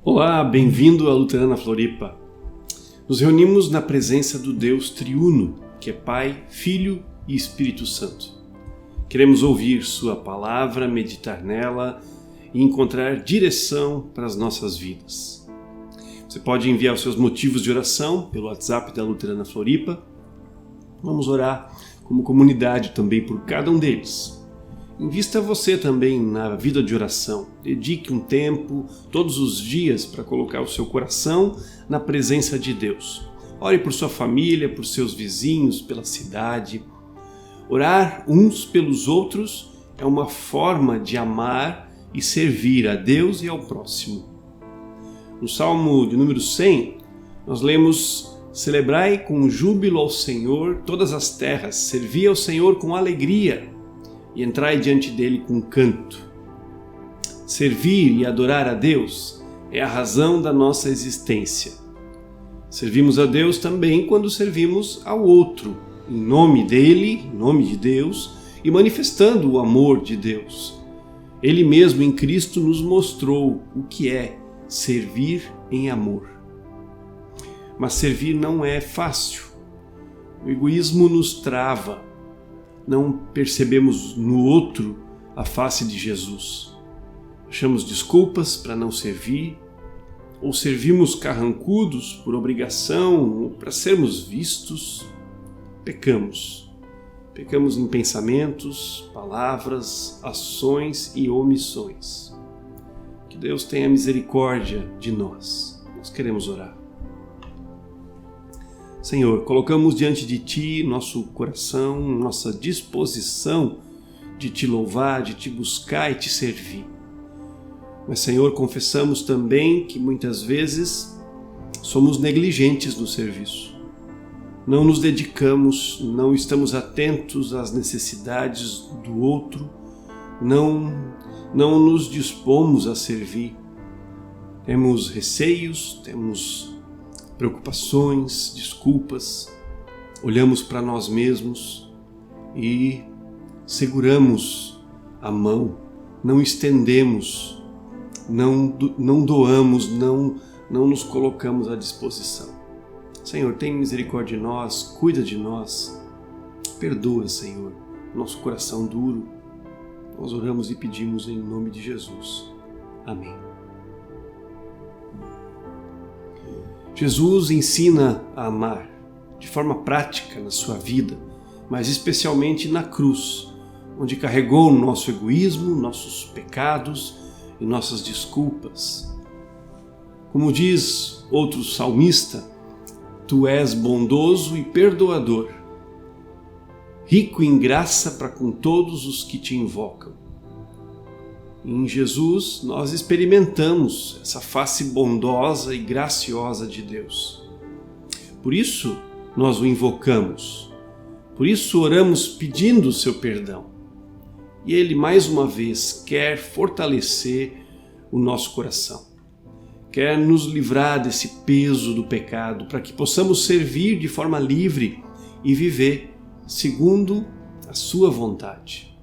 Olá, bem-vindo à Luterana Floripa. Nos reunimos na presença do Deus triuno, que é Pai, Filho e Espírito Santo. Queremos ouvir Sua palavra, meditar nela e encontrar direção para as nossas vidas. Você pode enviar os seus motivos de oração pelo WhatsApp da Luterana Floripa. Vamos orar como comunidade também por cada um deles. Invista você também na vida de oração. Dedique um tempo, todos os dias, para colocar o seu coração na presença de Deus. Ore por sua família, por seus vizinhos, pela cidade. Orar uns pelos outros é uma forma de amar e servir a Deus e ao próximo. No Salmo de número 100, nós lemos: celebrai com júbilo ao Senhor todas as terras, servi ao Senhor com alegria e entrai diante dele com canto. Servir e adorar a Deus é a razão da nossa existência. Servimos a Deus também quando servimos ao outro, em nome dele, em nome de Deus, e manifestando o amor de Deus. Ele mesmo em Cristo nos mostrou o que é servir em amor. Mas servir não é fácil. O egoísmo nos trava. Não percebemos no outro a face de Jesus. Achamos desculpas para não servir, ou servimos carrancudos por obrigação, ou para sermos vistos. Pecamos. Pecamos em pensamentos, palavras, ações e omissões. Que Deus tenha misericórdia de nós. Nós queremos orar. Senhor, colocamos diante de Ti nosso coração, nossa disposição de Te louvar, de Te buscar e Te servir. Mas, Senhor, confessamos também que muitas vezes somos negligentes no serviço. Não nos dedicamos, não estamos atentos às necessidades do outro, não nos dispomos a servir. Temos receios, temos preocupações, desculpas, olhamos para nós mesmos e seguramos a mão, não estendemos, não doamos, não nos colocamos à disposição. Senhor, tem misericórdia de nós, cuida de nós, perdoa, Senhor, nosso coração duro. Nós oramos e pedimos em nome de Jesus. Amém. Jesus ensina a amar de forma prática na sua vida, mas especialmente na cruz, onde carregou o nosso egoísmo, nossos pecados e nossas desculpas. Como diz outro salmista, Tu és bondoso e perdoador, rico em graça para com todos os que te invocam. Em Jesus, nós experimentamos essa face bondosa e graciosa de Deus. Por isso, nós o invocamos. Por isso, oramos pedindo o seu perdão. E Ele, mais uma vez, quer fortalecer o nosso coração. Quer nos livrar desse peso do pecado, para que possamos servir de forma livre e viver segundo a sua vontade.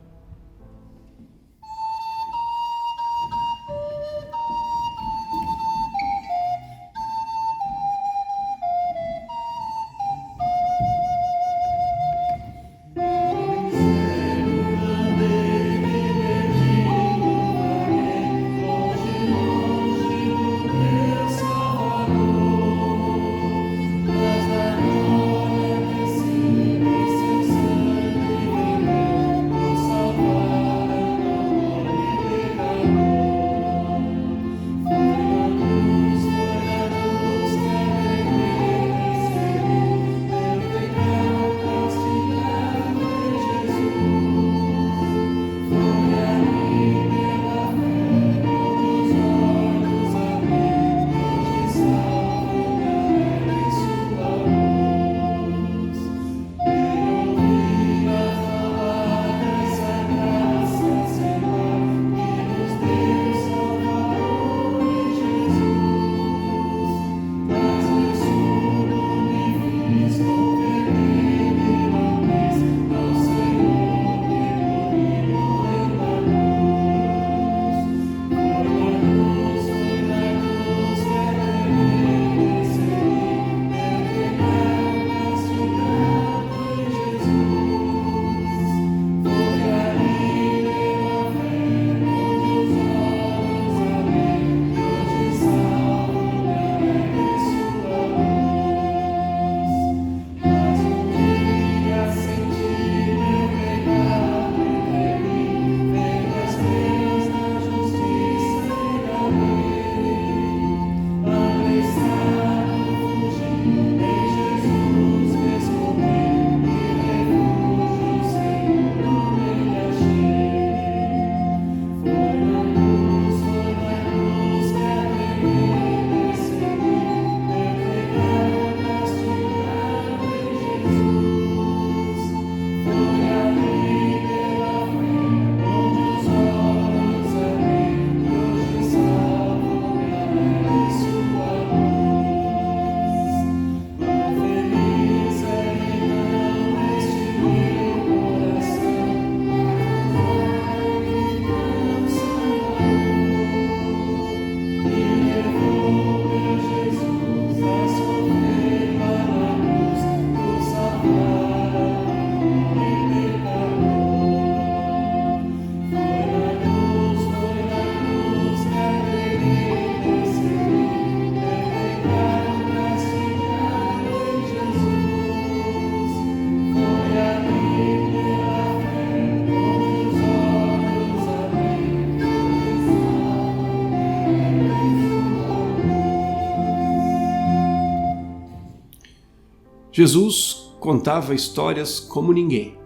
Jesus contava histórias como ninguém.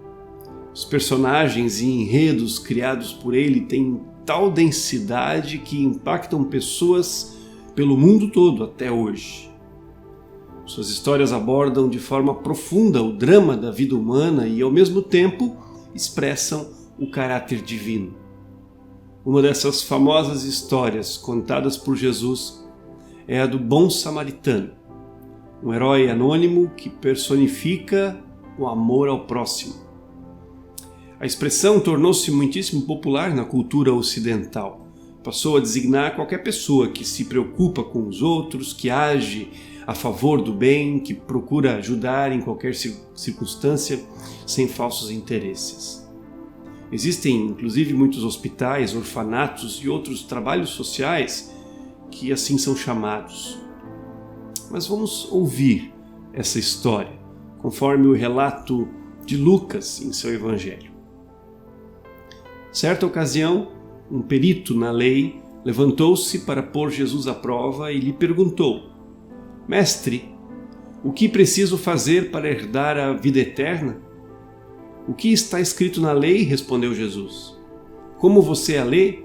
Os personagens e enredos criados por ele têm tal densidade que impactam pessoas pelo mundo todo até hoje. Suas histórias abordam de forma profunda o drama da vida humana e, ao mesmo tempo, expressam o caráter divino. Uma dessas famosas histórias contadas por Jesus é a do bom samaritano, um herói anônimo que personifica o amor ao próximo. A expressão tornou-se muitíssimo popular na cultura ocidental. Passou a designar qualquer pessoa que se preocupa com os outros, que age a favor do bem, que procura ajudar em qualquer circunstância, sem falsos interesses. Existem, inclusive, muitos hospitais, orfanatos e outros trabalhos sociais que assim são chamados. Mas vamos ouvir essa história, conforme o relato de Lucas em seu Evangelho. Certa ocasião, um perito na lei levantou-se para pôr Jesus à prova e lhe perguntou: Mestre, o que preciso fazer para herdar a vida eterna? O que está escrito na lei? Respondeu Jesus. Como você a lê?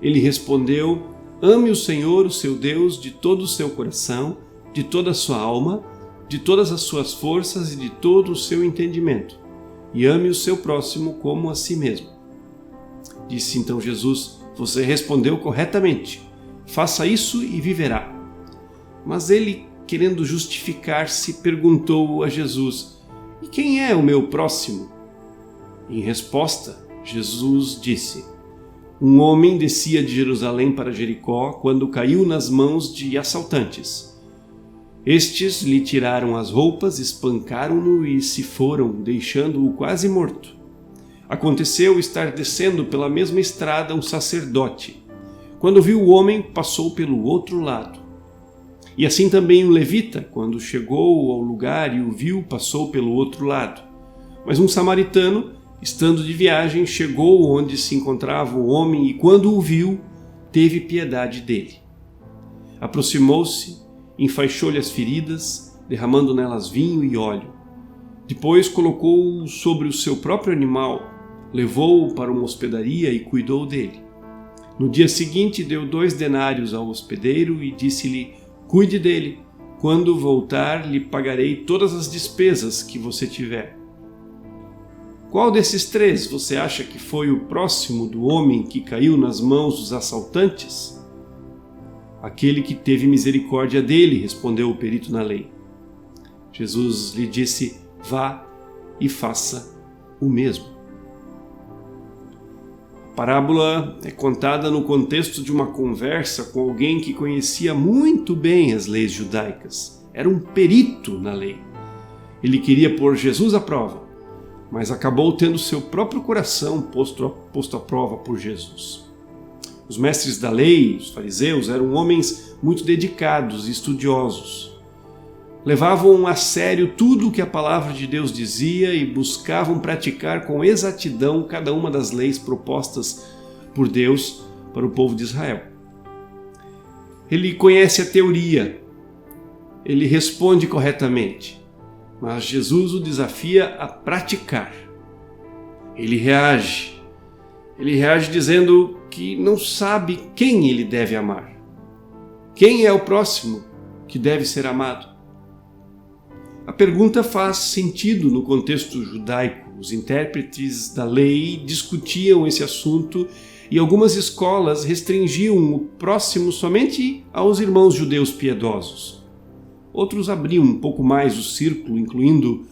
Ele respondeu: Ame o Senhor, o seu Deus, de todo o seu coração, de toda a sua alma, de todas as suas forças e de todo o seu entendimento, e ame o seu próximo como a si mesmo. Disse então Jesus: Você respondeu corretamente. Faça isso e viverá. Mas ele, querendo justificar-se, perguntou a Jesus: E quem é o meu próximo? Em resposta, Jesus disse: Um homem descia de Jerusalém para Jericó quando caiu nas mãos de assaltantes. Estes lhe tiraram as roupas, espancaram-no e se foram, deixando-o quase morto. Aconteceu estar descendo pela mesma estrada um sacerdote. Quando viu o homem, passou pelo outro lado. E assim também o levita, quando chegou ao lugar e o viu, passou pelo outro lado. Mas um samaritano, estando de viagem, chegou onde se encontrava o homem e, quando o viu, teve piedade dele. Aproximou-se, enfaixou-lhe as feridas, derramando nelas vinho e óleo. Depois colocou-o sobre o seu próprio animal, levou-o para uma hospedaria e cuidou dele. No dia seguinte deu 2 denários ao hospedeiro e disse-lhe: Cuide dele. Quando voltar, lhe pagarei todas as despesas que você tiver. Qual desses 3 você acha que foi o próximo do homem que caiu nas mãos dos assaltantes? Aquele que teve misericórdia dele, respondeu o perito na lei. Jesus lhe disse: Vá e faça o mesmo. A parábola é contada no contexto de uma conversa com alguém que conhecia muito bem as leis judaicas. Era um perito na lei. Ele queria pôr Jesus à prova, mas acabou tendo seu próprio coração posto à prova por Jesus. Os mestres da lei, os fariseus, eram homens muito dedicados e estudiosos. Levavam a sério tudo o que a palavra de Deus dizia e buscavam praticar com exatidão cada uma das leis propostas por Deus para o povo de Israel. Ele conhece a teoria, ele responde corretamente, mas Jesus o desafia a praticar. Ele reage dizendo que não sabe quem ele deve amar. Quem é o próximo que deve ser amado? A pergunta faz sentido no contexto judaico. Os intérpretes da lei discutiam esse assunto e algumas escolas restringiam o próximo somente aos irmãos judeus piedosos. Outros abriam um pouco mais o círculo, incluindo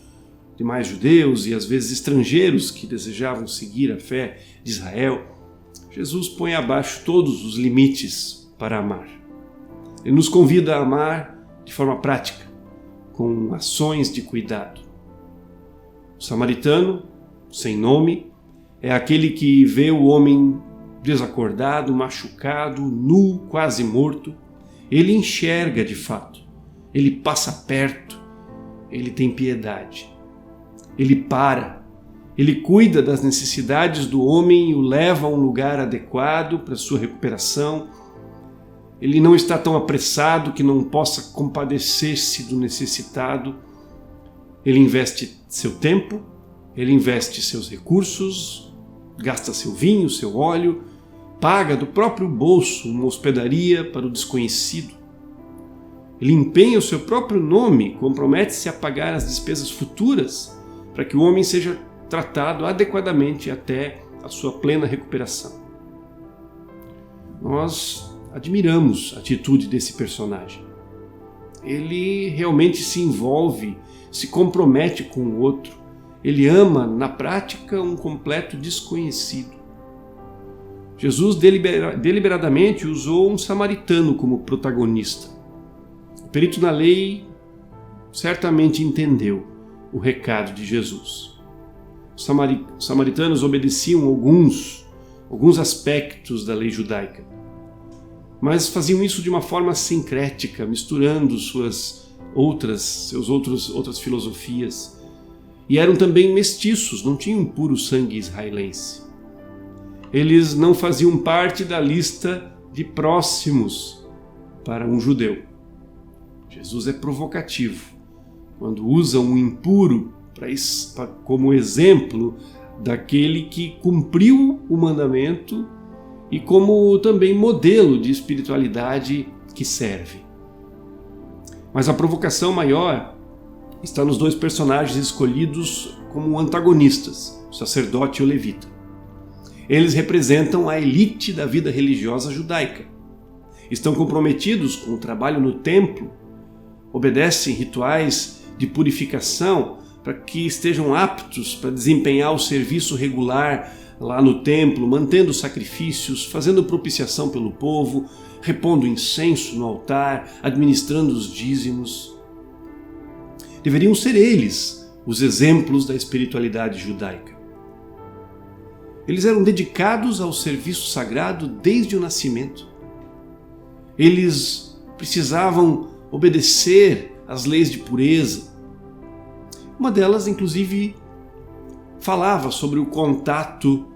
demais judeus e às vezes estrangeiros que desejavam seguir a fé de Israel. Jesus põe abaixo todos os limites para amar. Ele nos convida a amar de forma prática, com ações de cuidado. O samaritano, sem nome, é aquele que vê o homem desacordado, machucado, nu, quase morto. Ele enxerga de fato, ele passa perto, ele tem piedade. Ele para, ele cuida das necessidades do homem e o leva a um lugar adequado para sua recuperação. Ele não está tão apressado que não possa compadecer-se do necessitado. Ele investe seu tempo, ele investe seus recursos, gasta seu vinho, seu óleo, paga do próprio bolso uma hospedaria para o desconhecido. Ele empenha o seu próprio nome, compromete-se a pagar as despesas futuras para que o homem seja tratado adequadamente até a sua plena recuperação. Nós admiramos a atitude desse personagem. Ele realmente se envolve, se compromete com o outro. Ele ama, na prática, um completo desconhecido. Jesus deliberadamente usou um samaritano como protagonista. O perito na lei certamente entendeu o recado de Jesus. Os samaritanos obedeciam alguns aspectos da lei judaica, mas faziam isso de uma forma sincrética, misturando suas outras filosofias. E eram também mestiços, não tinham puro sangue israelense. Eles não faziam parte da lista de próximos para um judeu. Jesus é provocativo quando usa um impuro como exemplo daquele que cumpriu o mandamento e como também modelo de espiritualidade que serve. Mas a provocação maior está nos dois personagens escolhidos como antagonistas, o sacerdote e o levita. Eles representam a elite da vida religiosa judaica. Estão comprometidos com o trabalho no templo, obedecem rituais de purificação para que estejam aptos para desempenhar o serviço regular lá no templo, mantendo sacrifícios, fazendo propiciação pelo povo, repondo incenso no altar, administrando os dízimos. Deveriam ser eles os exemplos da espiritualidade judaica. Eles eram dedicados ao serviço sagrado desde o nascimento. Eles precisavam obedecer às leis de pureza. Uma delas, inclusive, falava sobre o contato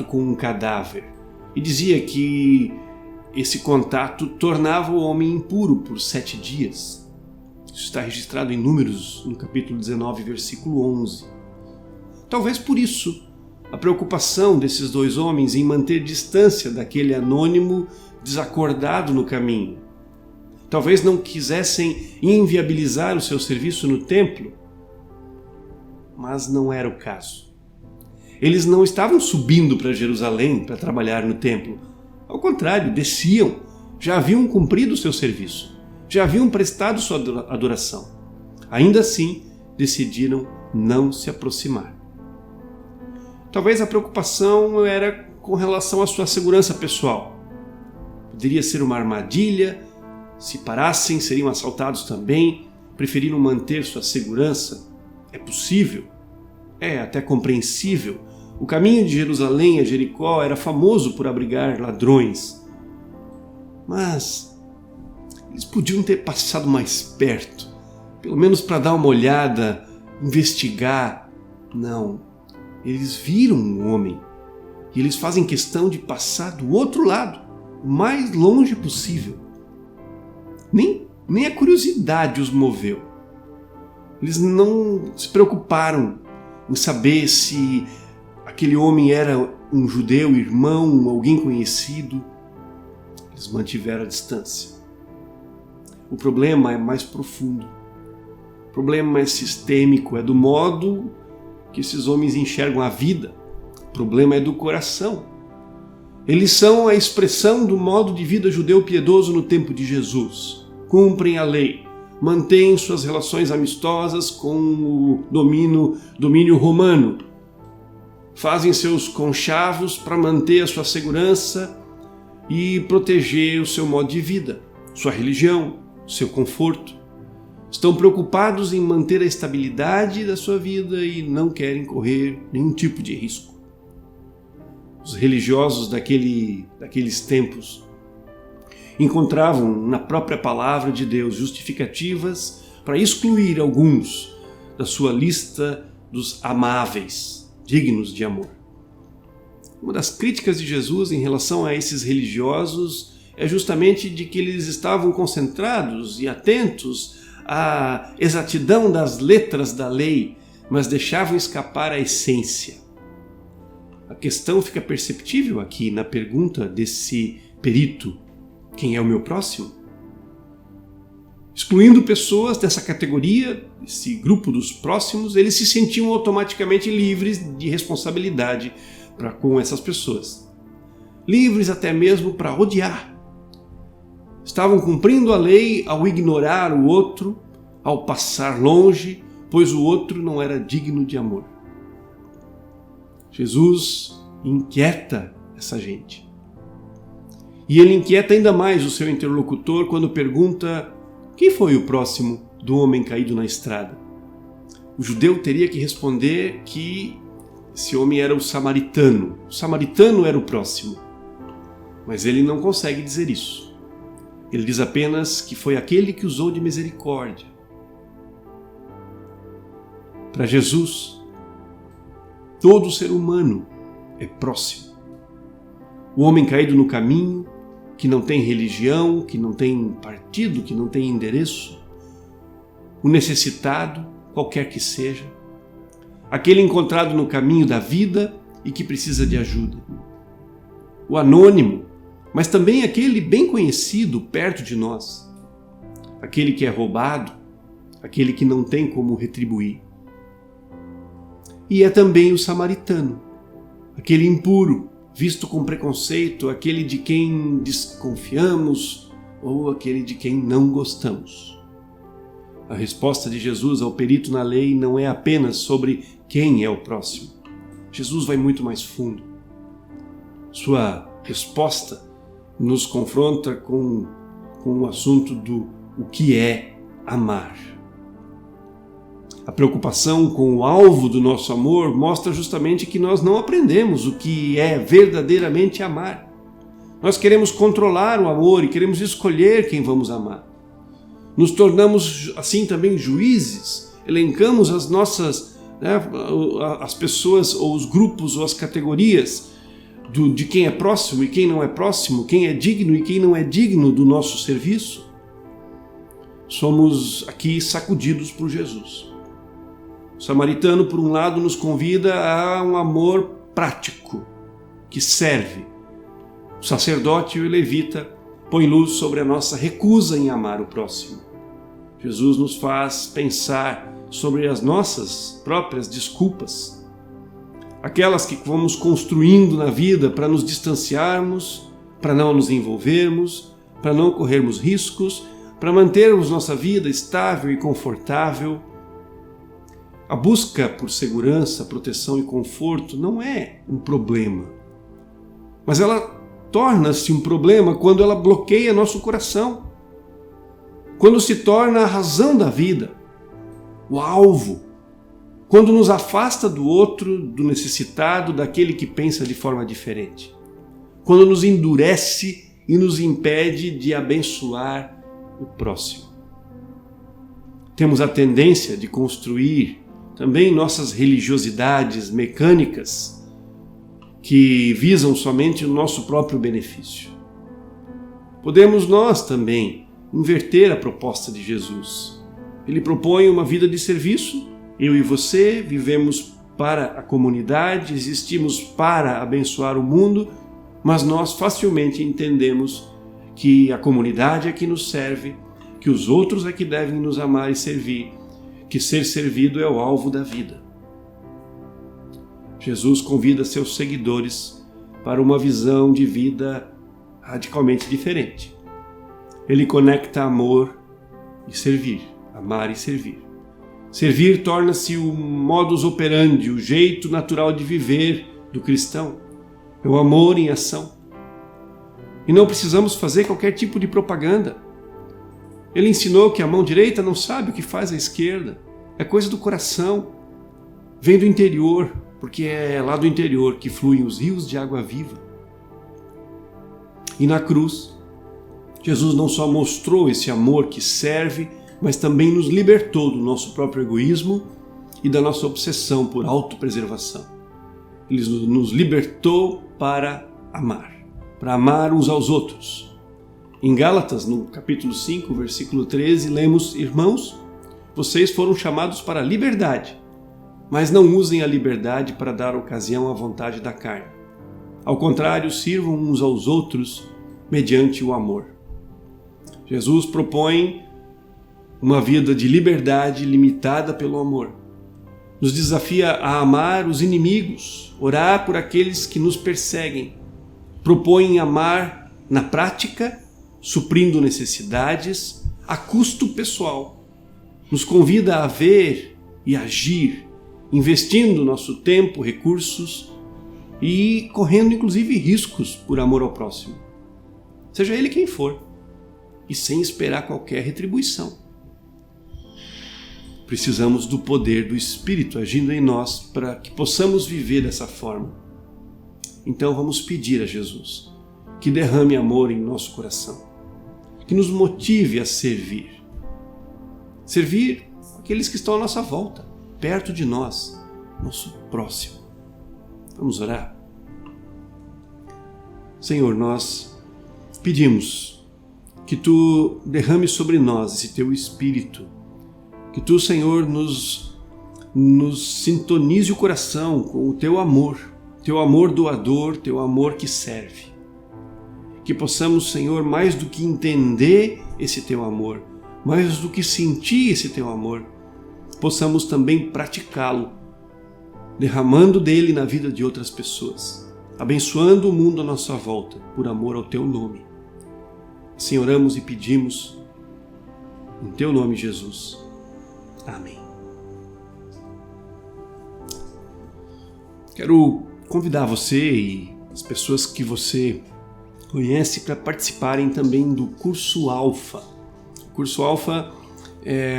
com um cadáver e dizia que esse contato tornava o homem impuro por 7 dias. Isso está registrado em Números, no capítulo 19, versículo 11. Talvez por isso a preocupação desses dois homens em manter distância daquele anônimo desacordado no caminho. Talvez não quisessem inviabilizar o seu serviço no templo, mas não era o caso. Eles não estavam subindo para Jerusalém para trabalhar no templo. Ao contrário, desciam, já haviam cumprido o seu serviço, já haviam prestado sua adoração. Ainda assim, decidiram não se aproximar. Talvez a preocupação era com relação à sua segurança pessoal. Poderia ser uma armadilha, se parassem seriam assaltados também, preferiram manter sua segurança. É possível, é até compreensível. O caminho de Jerusalém a Jericó era famoso por abrigar ladrões. Mas eles podiam ter passado mais perto, pelo menos para dar uma olhada, investigar. Não, eles viram um homem e eles fazem questão de passar do outro lado, o mais longe possível. Nem a curiosidade os moveu. Eles não se preocuparam em saber se aquele homem era um judeu, irmão, alguém conhecido. Eles mantiveram a distância. O problema é mais profundo. O problema é sistêmico, é do modo que esses homens enxergam a vida. O problema é do coração. Eles são a expressão do modo de vida judeu piedoso no tempo de Jesus. Cumprem a lei, mantêm suas relações amistosas com o domínio romano, fazem seus conchavos para manter a sua segurança e proteger o seu modo de vida, sua religião, seu conforto. Estão preocupados em manter a estabilidade da sua vida e não querem correr nenhum tipo de risco. Os religiosos daqueles tempos encontravam na própria palavra de Deus justificativas para excluir alguns da sua lista dos amáveis, dignos de amor. Uma das críticas de Jesus em relação a esses religiosos é justamente de que eles estavam concentrados e atentos a exatidão das letras da lei, mas deixavam escapar a essência. A questão fica perceptível aqui na pergunta desse perito: quem é o meu próximo? Excluindo pessoas dessa categoria, esse grupo dos próximos, eles se sentiam automaticamente livres de responsabilidade para com essas pessoas. Livres até mesmo para odiar. Estavam cumprindo a lei ao ignorar o outro, ao passar longe, pois o outro não era digno de amor. Jesus inquieta essa gente. E ele inquieta ainda mais o seu interlocutor quando pergunta: quem foi o próximo do homem caído na estrada? O judeu teria que responder que esse homem era o samaritano. O samaritano era o próximo. Mas ele não consegue dizer isso. Ele diz apenas que foi aquele que usou de misericórdia. Para Jesus, todo ser humano é próximo. O homem caído no caminho, que não tem religião, que não tem partido, que não tem endereço, o necessitado, qualquer que seja, aquele encontrado no caminho da vida e que precisa de ajuda, o anônimo, mas também aquele bem conhecido perto de nós, aquele que é roubado, aquele que não tem como retribuir. E é também o samaritano, aquele impuro, visto com preconceito, aquele de quem desconfiamos ou aquele de quem não gostamos. A resposta de Jesus ao perito na lei não é apenas sobre quem é o próximo. Jesus vai muito mais fundo. Sua resposta nos confronta com o assunto do o que é amar. A preocupação com o alvo do nosso amor mostra justamente que nós não aprendemos o que é verdadeiramente amar. Nós queremos controlar o amor e queremos escolher quem vamos amar. Nos tornamos assim também juízes, elencamos as nossas, as pessoas ou os grupos ou as categorias de quem é próximo e quem não é próximo, quem é digno e quem não é digno do nosso serviço. Somos aqui sacudidos por Jesus. O samaritano, por um lado, nos convida a um amor prático, que serve. O sacerdote e o levita põem luz sobre a nossa recusa em amar o próximo. Jesus nos faz pensar sobre as nossas próprias desculpas, aquelas que vamos construindo na vida para nos distanciarmos, para não nos envolvermos, para não corrermos riscos, para mantermos nossa vida estável e confortável. A busca por segurança, proteção e conforto não é um problema, mas ela torna-se um problema quando ela bloqueia nosso coração, quando se torna a razão da vida, o alvo, quando nos afasta do outro, do necessitado, daquele que pensa de forma diferente, quando nos endurece e nos impede de abençoar o próximo. Temos a tendência de construir também nossas religiosidades mecânicas que visam somente o nosso próprio benefício. Podemos nós também inverter a proposta de Jesus. Ele propõe uma vida de serviço. Eu e você vivemos para a comunidade, existimos para abençoar o mundo, mas nós facilmente entendemos que a comunidade é que nos serve, que os outros é que devem nos amar e servir, que ser servido é o alvo da vida. Jesus convida seus seguidores para uma visão de vida radicalmente diferente. Ele conecta amor e servir, amar e servir. Servir torna-se o modus operandi, o jeito natural de viver do cristão. É o amor em ação. E não precisamos fazer qualquer tipo de propaganda. Ele ensinou que a mão direita não sabe o que faz a esquerda. É coisa do coração. Vem do interior, porque é lá do interior que fluem os rios de água viva. E na cruz, Jesus não só mostrou esse amor que serve, mas também nos libertou do nosso próprio egoísmo e da nossa obsessão por autopreservação. Ele nos libertou para amar uns aos outros. Em Gálatas, no capítulo 5, versículo 13, lemos: Irmãos, Vocês foram chamados para a liberdade, mas não usem a liberdade para dar ocasião à vontade da carne. Ao contrário, sirvam uns aos outros mediante o amor. Jesus propõe uma vida de liberdade limitada pelo amor. Nos desafia a amar os inimigos, orar por aqueles que nos perseguem. Propõe amar na prática, suprindo necessidades a custo pessoal. Nos convida a ver e agir, investindo nosso tempo, recursos e correndo inclusive riscos por amor ao próximo. Seja ele quem for, e sem esperar qualquer retribuição. Precisamos do poder do Espírito agindo em nós para que possamos viver dessa forma. Então vamos pedir a Jesus que derrame amor em nosso coração, que nos motive a servir. Servir aqueles que estão à nossa volta, perto de nós, nosso próximo. Vamos orar? Senhor, nós pedimos que Tu derrame sobre nós esse Teu Espírito, que Tu, Senhor, nos sintonize o coração com o Teu amor doador, Teu amor que serve. Que possamos, Senhor, mais do que entender esse Teu amor, mais do que sentir esse Teu amor, possamos também praticá-lo, derramando dele na vida de outras pessoas, abençoando o mundo à nossa volta, por amor ao Teu nome. Assim oramos e pedimos, em Teu nome, Jesus. Amém. Quero convidar você e as pessoas que você conhece para participarem também do curso Alfa. O curso Alfa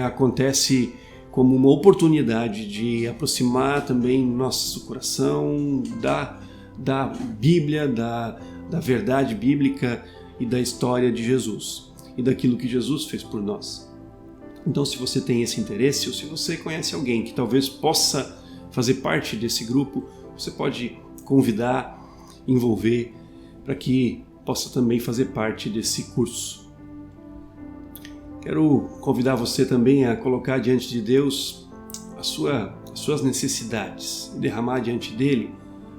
acontece como uma oportunidade de aproximar também nosso coração da Bíblia, da verdade bíblica e da história de Jesus e daquilo que Jesus fez por nós. Então, se você tem esse interesse ou se você conhece alguém que talvez possa fazer parte desse grupo, você pode convidar, envolver, para que possa também fazer parte desse curso. Quero convidar você também a colocar diante de Deus as suas necessidades e derramar diante dele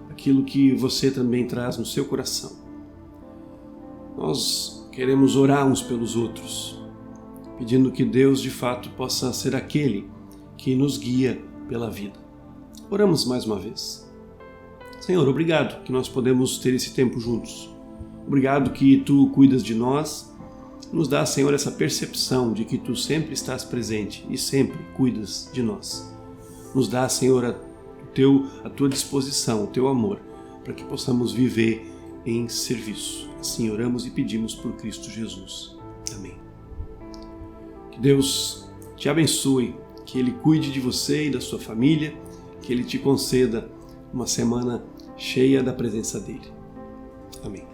aquilo que você também traz no seu coração. Nós queremos orar uns pelos outros, pedindo que Deus de fato possa ser aquele que nos guia pela vida. Oramos mais uma vez. Senhor, obrigado que nós podemos ter esse tempo juntos. Obrigado que Tu cuidas de nós. Nos dá, Senhor, essa percepção de que Tu sempre estás presente e sempre cuidas de nós. Nos dá, Senhor, a Tua disposição, o Teu amor, para que possamos viver em serviço. Assim oramos e pedimos por Cristo Jesus. Amém. Que Deus te abençoe, que Ele cuide de você e da sua família, que Ele te conceda uma semana cheia da presença dEle. Amém.